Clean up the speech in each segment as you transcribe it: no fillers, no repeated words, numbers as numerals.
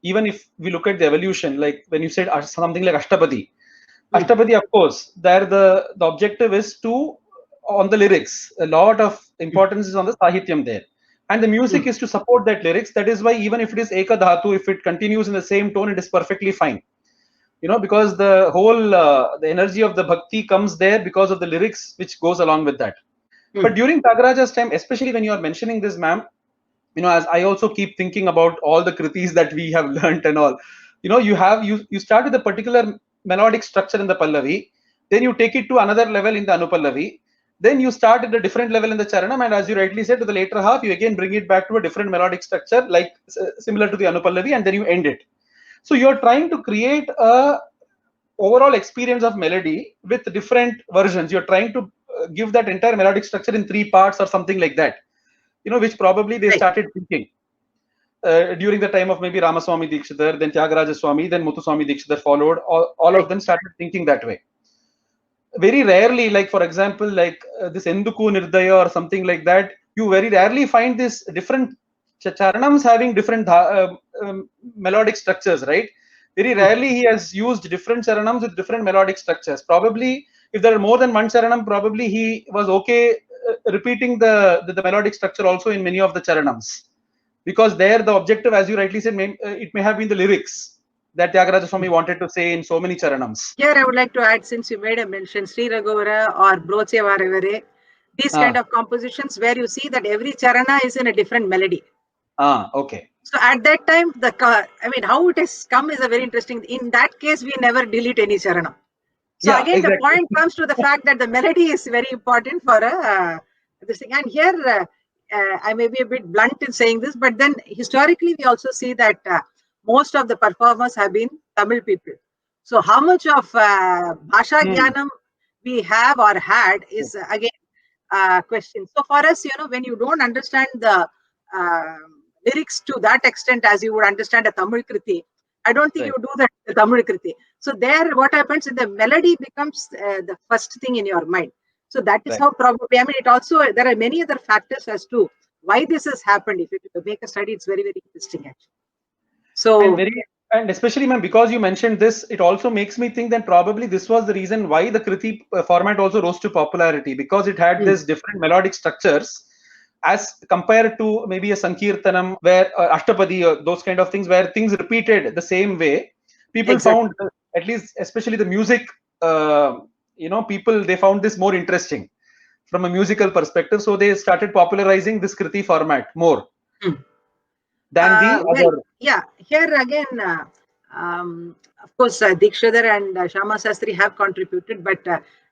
even if we look at the evolution, like when you said something like Ashtapadi, Ashtapadi, of course, there the objective is to on the lyrics. A lot of importance is on the sahityam there, and the music is to support that lyrics. That is why even if it is Eka Dhatu, if it continues in the same tone, it is perfectly fine. Because the whole the energy of the bhakti comes there because of the lyrics which goes along with that. But during Tyagaraja's time, especially when you are mentioning this, ma'am, as I also keep thinking about all the kritis that we have learnt and all, you start with a particular melodic structure in the Pallavi, then you take it to another level in the Anupallavi, then you start at a different level in the Charanam, and as you rightly said, to the later half, you again bring it back to a different melodic structure, like similar to the Anupallavi, and then you end it. So you're trying to create a overall experience of melody with different versions. You're trying to give that entire melodic structure in 3 parts or something like that, which probably they started thinking during the time of maybe Ramaswamy Dikshidhar, then Tyagaraja Swami, then Muthuswamy Dikshidhar followed. All of them started thinking that way. Very rarely, like for example, like this Enduku Nirdaya or something like that, you very rarely find this different charanams having different melodic structures, right? Very rarely he has used different charanams with different melodic structures. Probably, if there are more than one charanam, probably he was okay repeating the melodic structure also in many of the charanams, because there the objective, as you rightly said, it may have been the lyrics that Tyagaraja Swami wanted to say in so many charanams. Here I would like to add, since you made a mention, Sri Raghavara or Broche Varevare, these kind of compositions where you see that every charana is in a different melody. Okay. So at that time, how it has come is a very interesting. In that case, we never delete any charanam. So again, exactly. The point comes to the fact that the melody is very important for this thing. And here, I may be a bit blunt in saying this, but then historically, we also see that most of the performers have been Tamil people. So how much of Bhasha Jnanam we have or had is again a question. So for us, when you don't understand the lyrics to that extent as you would understand a Tamil Kriti, I don't think you do that with Tamil Kriti. So there, what happens is the melody becomes the first thing in your mind. So that is how probably, it also, there are many other factors as to why this has happened. If you make a study, it's very, very interesting actually. So, and especially, ma'am, because you mentioned this, it also makes me think that probably this was the reason why the Kriti format also rose to popularity, because it had this different melodic structures as compared to maybe a Sankirtanam where Ashtapadi, those kind of things where things repeated the same way. People found, at least especially the music, people, they found this more interesting from a musical perspective. So they started popularizing this Kriti format more. Than the other. Yeah, here again, of course, Dikshidhar and Shama Sastri have contributed, but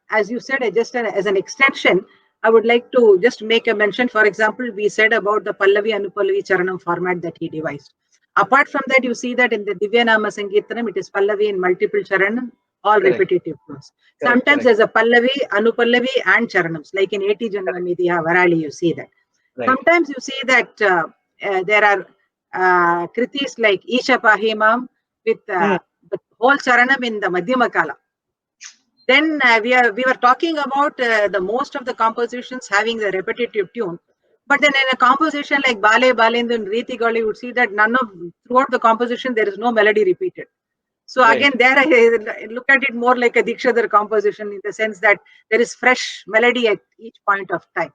as you said, just as an extension, I would like to just make a mention. For example, we said about the Pallavi Anupallavi Charanam format that he devised. Apart from that, you see that in the Divya Nama Sankirtanam, it is Pallavi in multiple Charanam, all repetitive tones. Sometimes there's a Pallavi, Anupallavi, and Charanams, like in 80 Janmamidhiya Varali, you see that. Sometimes you see that there are kritis like Isha Pahimam with the whole charanam in the Madhyama Kala. Then we were talking about the most of the compositions having the repetitive tune. But then in a composition like Bale Balendu and Riti Gauli, you would see that throughout the composition, there is no melody repeated. So again, there I look at it more like a Dikshidhar composition in the sense that there is fresh melody at each point of time.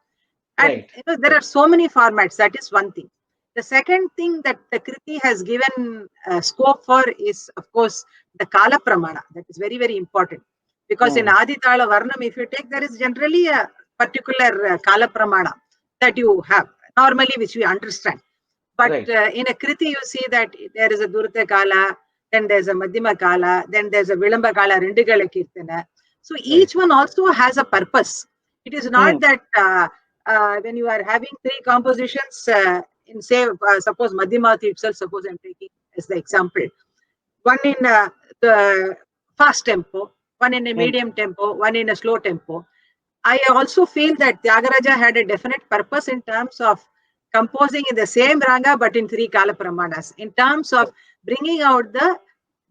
And there are so many formats. That is one thing. The second thing that the Kriti has given scope for is, of course, the Kala Pramana. That is very, very important. Because in Aditala Varnam, if you take, there is generally a particular Kala Pramana that you have, normally which we understand. But in a Kriti, you see that there is a Durta Kala, then there's a Madhyama Kala, then there's a Vilamba Kala, Rendigala Kirtana. So each one also has a purpose. It is not that when you are having 3 compositions, in say, suppose Madhyamati itself, suppose I'm taking as the example, one in the fast tempo, one in a medium tempo, one in a slow tempo. I also feel that Tyagaraja had a definite purpose in terms of composing in the same raga but in 3 Kala Pramanas, in terms of bringing out the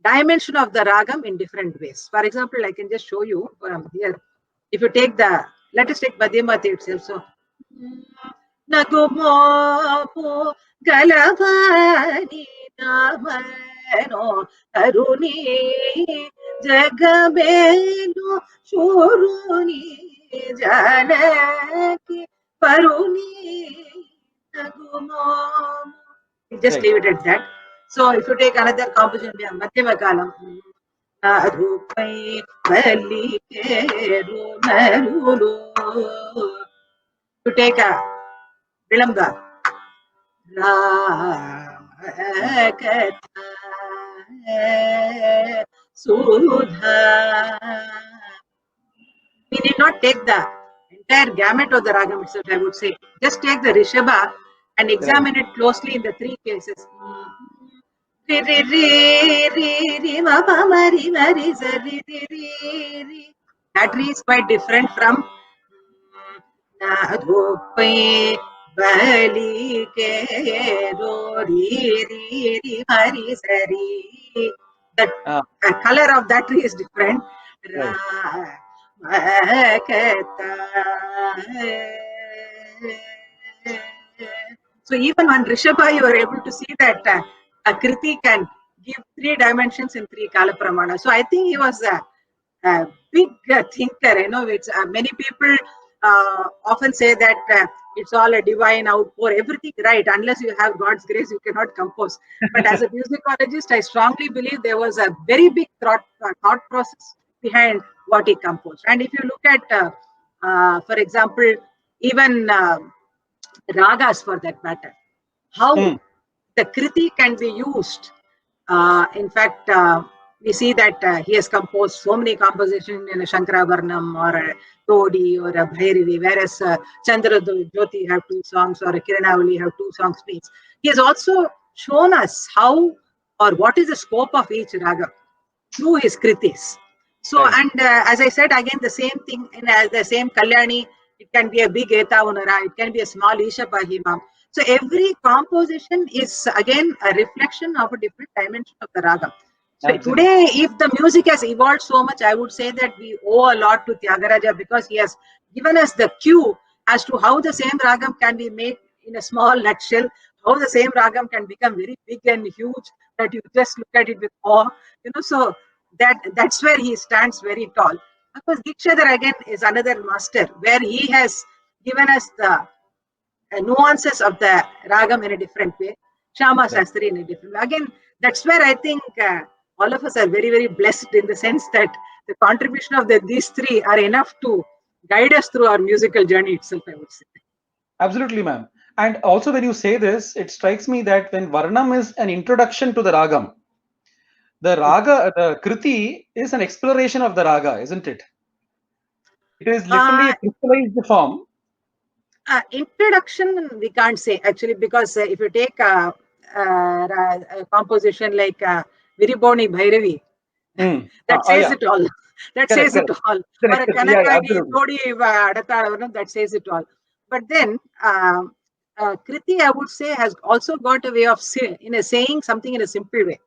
dimension of the ragam in different ways. For example, I can just show you here. If you take let us take Madhyamati itself. So, Nagumo Galavani Nama Aruni Jagabenu Shuruni Janaki Paruni Nagumam. Just leave it at that. So if you take another composition, Madhyama Kalam, Rupai Bali Keru Narulu. To take a Vilamba. Sudha. We need not take the entire gamut of the ragam itself, I would say. Just take the Rishabha and examine it closely in the three cases. Ri ri ri ri ri ma pa ma ri za ri ri ri ri. That ri is quite different from Dhupai Bali ke do ri ri ri hari sari. The color of that tree is different. So even on Rishabha, you are able to see that a Kriti can give 3 dimensions in 3 Kala Pramana. So I think he was a big thinker. You know, it's many people often say that it's all a divine outpour, everything right. Unless you have God's grace, you cannot compose. But as a musicologist, I strongly believe there was a very big thought process behind what he composed. And if you look at, for example, even ragas for that matter, how the Kriti can be used. In fact, we see that he has composed so many compositions in a Shankaravarnam or a Todi or a Bhairavi, whereas Chandra Jyoti have 2 songs or a Kiranavali have 2 songs each. He has also shown us how or what is the scope of each raga through his kritis. So, and as I said, again, the same thing in the same Kalyani, it can be a big Eta Unara, it can be a small Isha Pahimam. So every composition is again a reflection of a different dimension of the raga. So today, if the music has evolved so much, I would say that we owe a lot to Tyagaraja because he has given us the cue as to how the same ragam can be made in a small nutshell, how the same ragam can become very big and huge that you just look at it with awe. You know, so that's where he stands very tall. Of course, Dikshadhar again is another master where he has given us the nuances of the ragam in a different way, Shama Shastri in a different way. Again, that's where I think all of us are very, very blessed in the sense that the contribution of these 3 are enough to guide us through our musical journey itself, I would say. Absolutely, ma'am. And also when you say this, it strikes me that when Varnam is an introduction to the ragam, the raga, the Kriti is an exploration of the raga, isn't it? It is literally a crystallized form. Introduction, we can't say actually, because if you take a composition like Viriboni Bhairavi, that says it all. That says it all. Or a Kanakagi Todi Adatha, that says it all. But then Kriti, I would say, has also got a way of saying something in a simple way.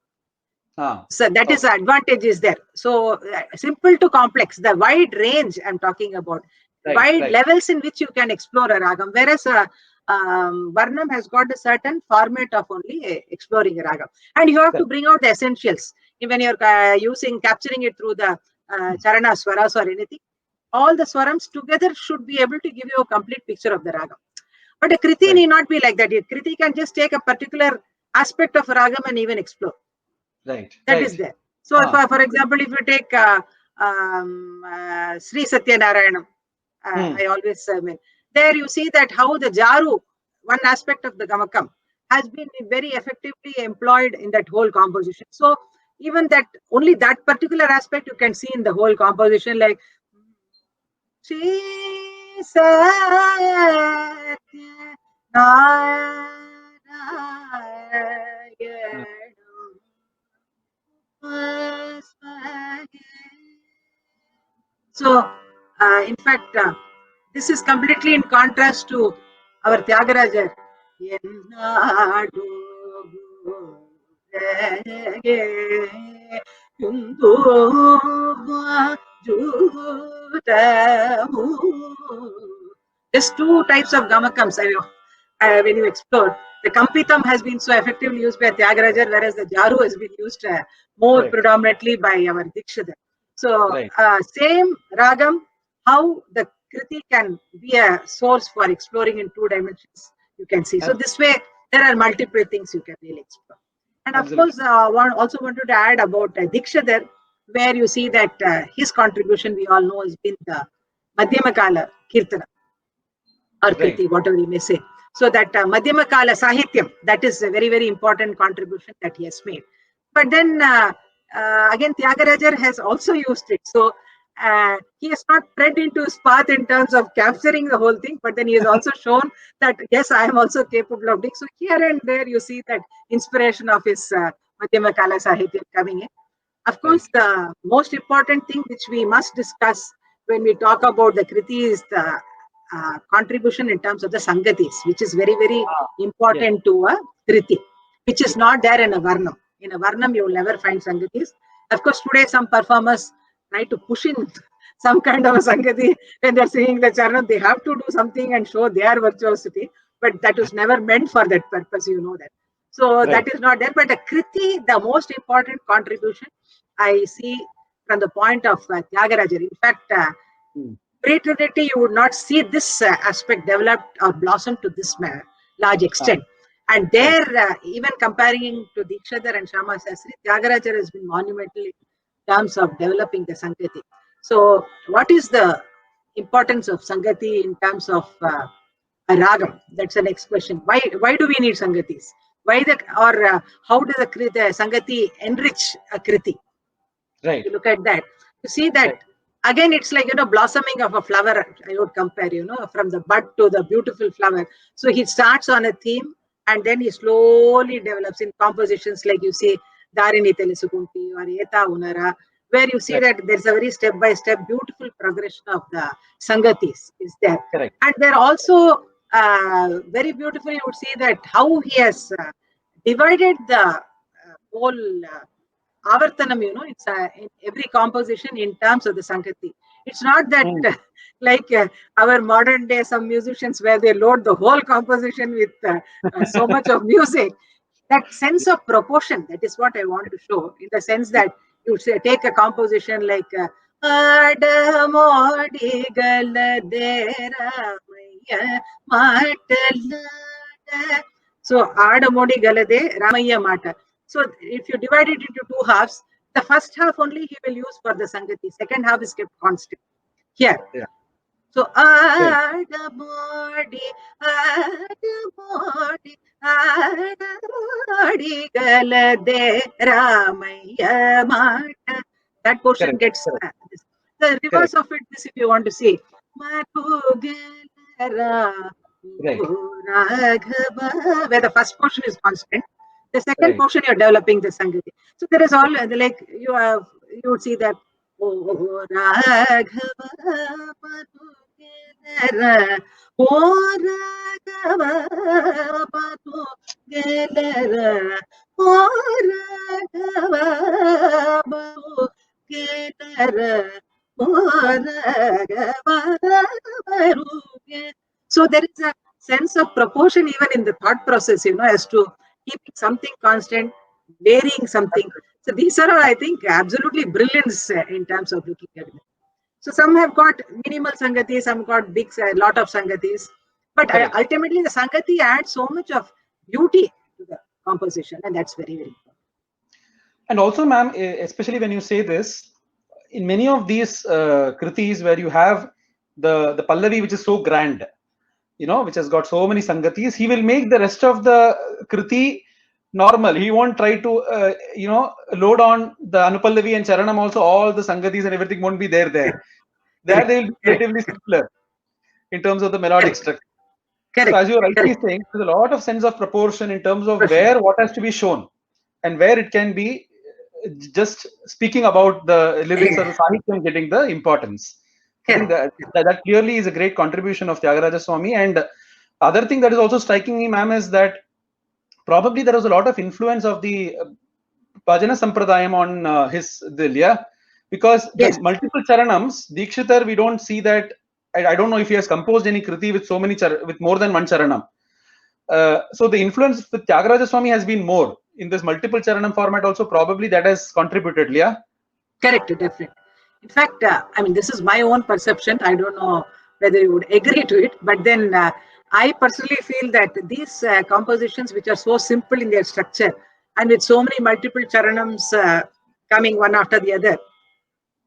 So that is the advantage is there. So simple to complex, the wide range I'm talking about, wide levels in which you can explore a ragam. Whereas Varnam has got a certain format of only exploring a ragam, and you have to bring out the essentials when you're capturing it through the charana swaras or anything. All the swarams together should be able to give you a complete picture of the ragam. But a Kriti need not be like that. A Kriti can just take a particular aspect of a ragam and even explore. That is there. So, for example, if you take Sri Satyanarayanam, I always mean, there you see that how the Jaru, one aspect of the Gamakam, has been very effectively employed in that whole composition. So, even that, only that particular aspect you can see in the whole composition, like Sri Satyanarayanam. So, in fact, this is completely in contrast to our Tyagaraja. There's 2 types of gamakams when you explore. the Kampitam has been so effectively used by Tyagarajar, whereas the Jaru has been used more predominantly by our Dikshadhar. So same ragam, how the Kriti can be a source for exploring in 2 dimensions, you can see. So this way, there are multiple things you can really explore. And of course, also wanted to add about Dikshadhar, where you see that his contribution, we all know, has been the Madhyamakala Kirtana or Kriti, whatever you may say. So that Madhyamakala Sahityam, that is a very, very important contribution that he has made. But then again, Tyagarajar has also used it. So he has not tread into his path in terms of capturing the whole thing, but then he has also shown that, yes, I am also capable of doing. So here and there, you see that inspiration of his Madhyamakala Sahityam coming in. Of course, the most important thing which we must discuss when we talk about the Kriti is the contribution in terms of the Sangatis, which is very, very important to a Kriti, which is not there in a Varnam. In a Varnam, you will never find Sangatis. Of course, today some performers try to push in some kind of a Sangati when they're singing the Charanam. They have to do something and show their virtuosity, but that was never meant for that purpose, you know that. So that is not there. But a Kriti, the most important contribution I see from the point of Tyagarajar. In fact, pre-Trinity, you would not see this aspect developed or blossom to this large extent. And there, even comparing to Dikshadhar and Shama Sastri, Tyagarajar has been monumental in terms of developing the Sangati. So, what is the importance of Sangati in terms of a ragam? That's the next question. Why do we need Sangatis? Why how does the Sangati enrich a Kriti? Right. You look at that. You see that again, it's like, blossoming of a flower. I would compare, from the bud to the beautiful flower. So he starts on a theme and then he slowly develops in compositions like you see Darini Telesukunti or Eta Unara, where you see that there's a very step-by-step beautiful progression of the Sangatis is there. Correct. And they're also very beautiful. You would see that how he has divided the whole Avartanam, it's in every composition in terms of the Sankati. It's not that like our modern day some musicians where they load the whole composition with so much of music. That sense of proportion, that is what I want to show, in the sense that you say, take a composition like Adamodi Galadera Maya Matala. So Adamodi Galade Ramaya Mata. So if you divide it into 2 halves, the first half only he will use for the Sangati. Second half is kept constant. Here. So Adamodi Galade Ramaya Mata. That portion gets the reverse of it. This, if you want to see, where the first portion is constant, the second portion you're developing the Sangati. So there is all like you would see that so there is a sense of proportion even in the thought process, as to keeping something constant, varying something. So these are, I think, absolutely brilliance in terms of looking at it. So some have got minimal Sangatis, some got big, lot of Sangatis. But ultimately, the Sangati adds so much of beauty to the composition, and that's very, very important. And also, ma'am, especially when you say this, in many of these kritis where you have the Pallavi, which is so grand, which has got so many Sangatis, he will make the rest of the kriti normal. He won't try to, load on the Anupallavi and Charanam also, all the Sangatis and everything won't be there. There they will be relatively simpler in terms of the melodic structure. So as you're rightly saying, there's a lot of sense of proportion in terms of where what has to be shown and where it can be just speaking about the lyrics or the Sahityam getting the importance. I think that clearly is a great contribution of Tyagaraja Swami. And other thing that is also striking me, ma'am, is that probably there was a lot of influence of the Bhajana Sampradayam on his Dilya, because the multiple Charanams, Dikshitar, we don't see that. I don't know if he has composed any kriti with so many with more than one Charanam. So the influence with Tyagaraja has been more in this multiple charanam format also, probably that has contributed, yeah? Correct, definitely. In fact, I mean, this is my own perception. I don't know whether you would agree to it, but then I personally feel that these compositions, which are so simple in their structure and with so many multiple charanams coming one after the other,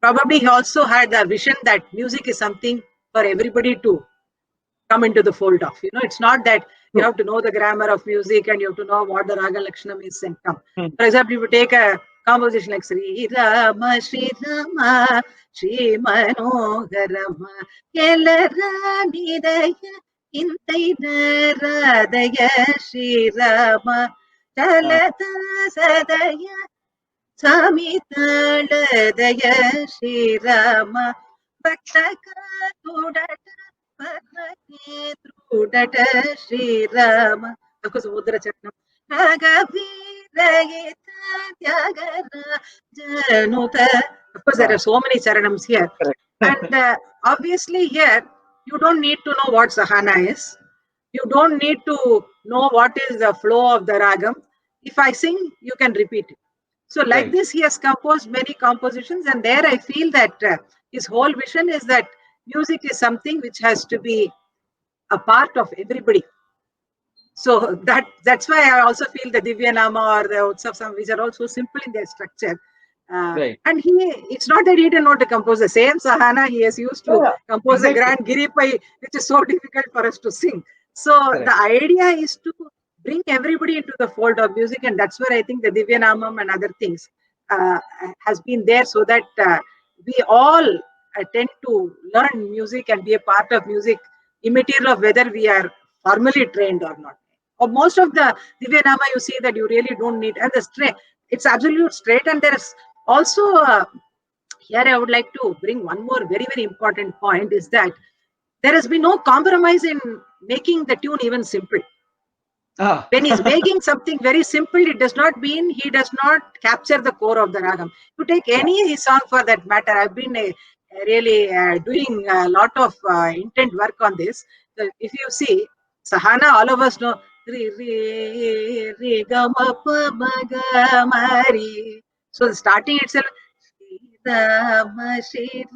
probably he also had a vision that music is something for everybody to come into the fold of. It's not that you have to know the grammar of music and you have to know what the raga lakshanam is and come. For example, if you take a composition like Sri Rama, Sri Rama, Sri Manogarama, Kelara Nidaya, Intaina Radaya, Sri Rama, Chalata Sadaya, Samitalaya, Sri Rama, Bhaktaka Tudata, Padma Trudata, Sri Rama. Of course, Mudhra Chatnam. Ragavirayita Tyagara Januta. Of course, there are so many charanams here. And obviously here, you don't need to know what sahana is. You don't need to know what is the flow of the ragam. If I sing, you can repeat it. So like this, he has composed many compositions, and there I feel that his whole vision is that music is something which has to be a part of everybody. So that's why I also feel the Divya Nama or the Utsav, which are also simple in their structure. And it's not that he didn't know to compose the same sahana he has used to compose a grand Giripai, which is so difficult for us to sing. So the idea is to bring everybody into the fold of music, and that's where I think the Divya Namam and other things has been there, so that we all tend to learn music and be a part of music, immaterial of whether we are formally trained or not. Or most of the Divya Nama, you see that you really don't need, and the straight, it's absolute straight. And there's also here I would like to bring one more very, very important point, is that there has been no compromise in making the tune even simple. When he's making something very simple, it does not mean he does not capture the core of the ragam. You take any song for that matter. I've been really doing a lot of intent work on this. So if you see sahana, all of us know re re re ga ma pa ma ga ma ri. So the starting itself, Shri Rama, Shri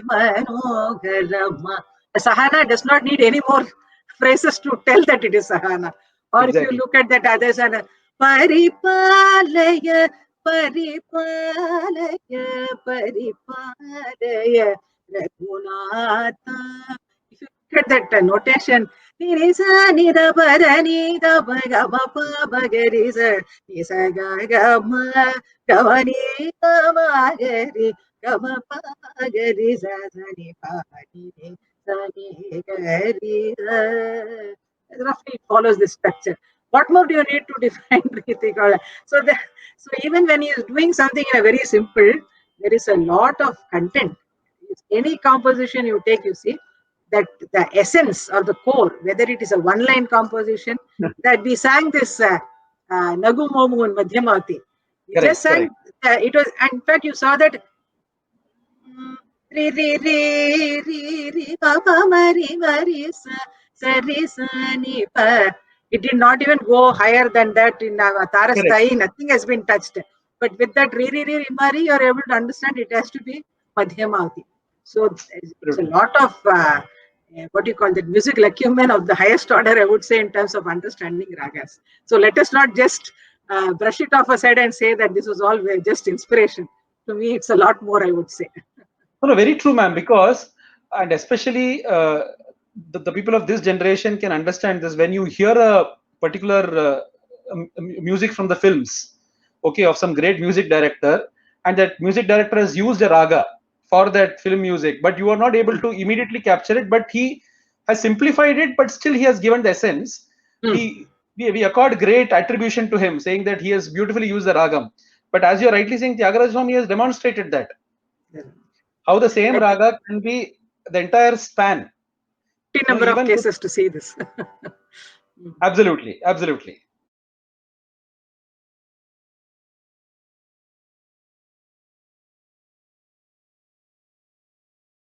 Manogarama. The sahana does not need any more phrases to tell that it is sahana. Or if you look at that other sahana, Paripalaya, Paripalaya, Paripalaya, Raghunatha. If you look at that notation, Nisa Nida Parani Gama Pabagariza, Nisa Gama Gamani Gamagari, Gama Pagariza, Zani Pagari. Roughly it follows this structure. What more do you need to define Kriti? So even when he is doing something in a very simple, there is a lot of content. Any composition you take, you see that the essence or the core, whether it is a one-line composition, that we sang this Nagu Momu and Madhyamati. We just sang, it was, and in fact, you saw that Re re re re re pa pa ma re sa re sa ni pa. It did not even go higher than that in Tarastai. Nothing has been touched. But with that re re re ma re, you are able to understand it has to be Madhyamati. So it's a lot of what you call that musical acumen of the highest order, I would say, in terms of understanding ragas. So let us not just brush it off aside and say that this was all just inspiration. To me, it's a lot more, I would say. No, very true, ma'am, because, and especially the people of this generation can understand this. When you hear a particular music from the films, okay, of some great music director, and that music director has used a raga for that film music, but you are not able to immediately capture it, but he has simplified it, but still he has given the essence. We accord great attribution to him, saying that he has beautifully used the ragam. But as you're rightly saying, Tyagaraja has demonstrated that. How the same raga can be the entire span. Number of cases to see this. Absolutely, absolutely.